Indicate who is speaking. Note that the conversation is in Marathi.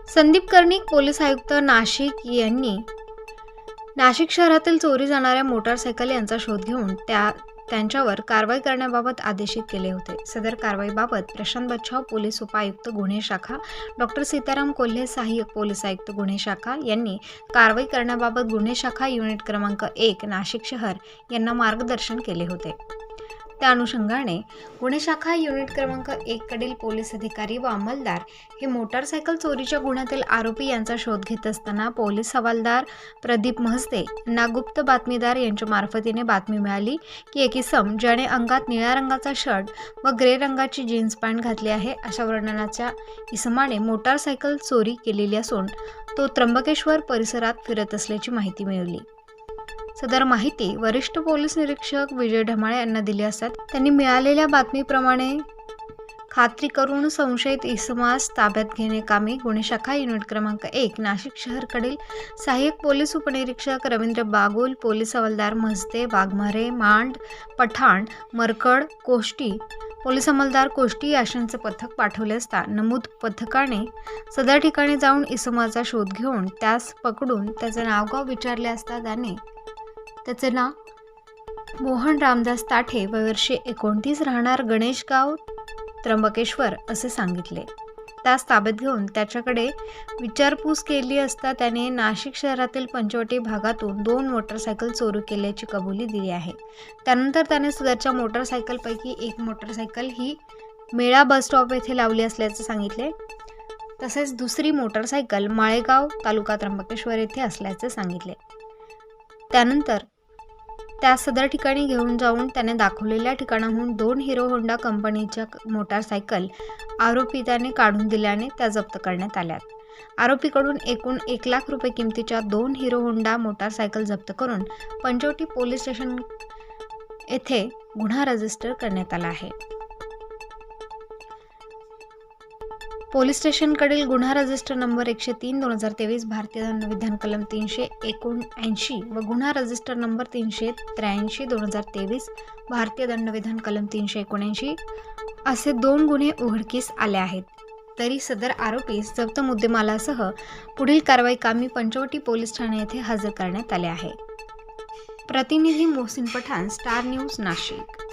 Speaker 1: संदीप कर्णिक पोलीस आयुक्त नाशिक यांनी नाशिक शहरातील चोरी जाणाऱ्या मोटारसायकल यांचा शोध घेऊन त्यांच्यावर कारवाई करण्याबाबत आदेशित केले होते। सदर कारवाईबाबत प्रशांत बच्छाव पोलीस उपायुक्त गुन्हे शाखा, डॉ. सीताराम कोल्हे सहाय्यक पोलीस आयुक्त गुन्हे शाखा यांनी कारवाई करण्याबाबत गुन्हे शाखा युनिट क्रमांक 1 नाशिक शहर यांना मार्गदर्शन केले होते। त्या अनुषंगाने गुन्हे शाखा युनिट क्रमांक 1 कडील पोलीस अधिकारी व अंमलदार हे मोटारसायकल चोरीच्या गुन्ह्यातील आरोपी यांचा शोध घेत असताना पोलीस हवालदार प्रदीप महस्ते यांना गुप्त बातमीदार यांच्या मार्फतीने बातमी मिळाली की एक इसम ज्याने अंगात निळ्या रंगाचा शर्ट व ग्रे रंगाची जीन्स पॅन्ट घातली आहे अशा वर्णनाच्या इसमाने मोटारसायकल चोरी केलेली असून तो त्र्यंबकेश्वर परिसरात फिरत असल्याची माहिती मिळाली। सदर माहिती वरिष्ठ पोलीस निरीक्षक विजय ढमाळे यांना दिली असता त्यांनी मिळालेल्या बातमीप्रमाणे खात्री करून संशयित इसमास ताब्यात घेणे कामी गुन्हे शाखा युनिट क्रमांक 1 नाशिक शहरकडील सहाय्यक पोलीस उपनिरीक्षक रवींद्र बागुल, पोलीस हवालदार महस्ते, वाघमारे, मांड, पठाण, मरकड, कोष्टी, पोलीस अंमलदार कोष्टी यांचे पथक पाठवले असता नमूद पथकाने सदर ठिकाणी जाऊन इसमाचा शोध घेऊन त्यास पकडून त्याचे नावगाव विचारले असता त्याचे नाव मोहन रामदास ताठे व वर्षे 29 राहणार गणेशगाव त्र्यंबकेश्वर असे सांगितले। त्यास ताब्यात घेऊन त्याच्याकडे विचारपूस केली असता त्याने नाशिक शहरातील पंचवटी भागातून 2 मोटारसायकल चोरी केल्याची कबुली दिली आहे। त्यानंतर त्याने सदरच्या मोटारसायकलपैकी एक मोटारसायकल ही मेळा बस स्टॉप येथे लावली असल्याचे सांगितले। तसेच दुसरी मोटारसायकल माळेगाव तालुका त्र्यंबकेश्वर येथे असल्याचे सांगितले। त्यानंतर त्या सदर ठिकाणी घेऊन जाऊन त्याने दाखवलेल्या ठिकाणाहून 2 हिरो होंडा कंपनीच्या मोटारसायकल आरोपी त्याने काढून दिल्याने त्या जप्त करण्यात आल्या। आरोपीकडून एकूण 1 लाख रुपये किमतीच्या 2 हिरो होंडा मोटारसायकल जप्त करून पंचवटी पोलीस स्टेशन येथे गुन्हा रजिस्टर करण्यात आला आहे। पोलीस स्टेशनकडील गुन्हा रजिस्टर नंबर 103/2023 भारतीय दंड विधान कलम 379 व गुन्हा रजिस्टर नंबर 383/2023 भारतीय दंड विधान कलम 379 असे 2 गुन्हे उघडकीस आले आहेत। तरी सदर आरोपीस जप्त मुद्देमालासह पुढील कारवाई कामी पंचवटी पोलीस ठाणे येथे हजर करण्यात आले आहे। प्रतिनिधी मोहसिन पठाण, स्टार न्यूज, नाशिक।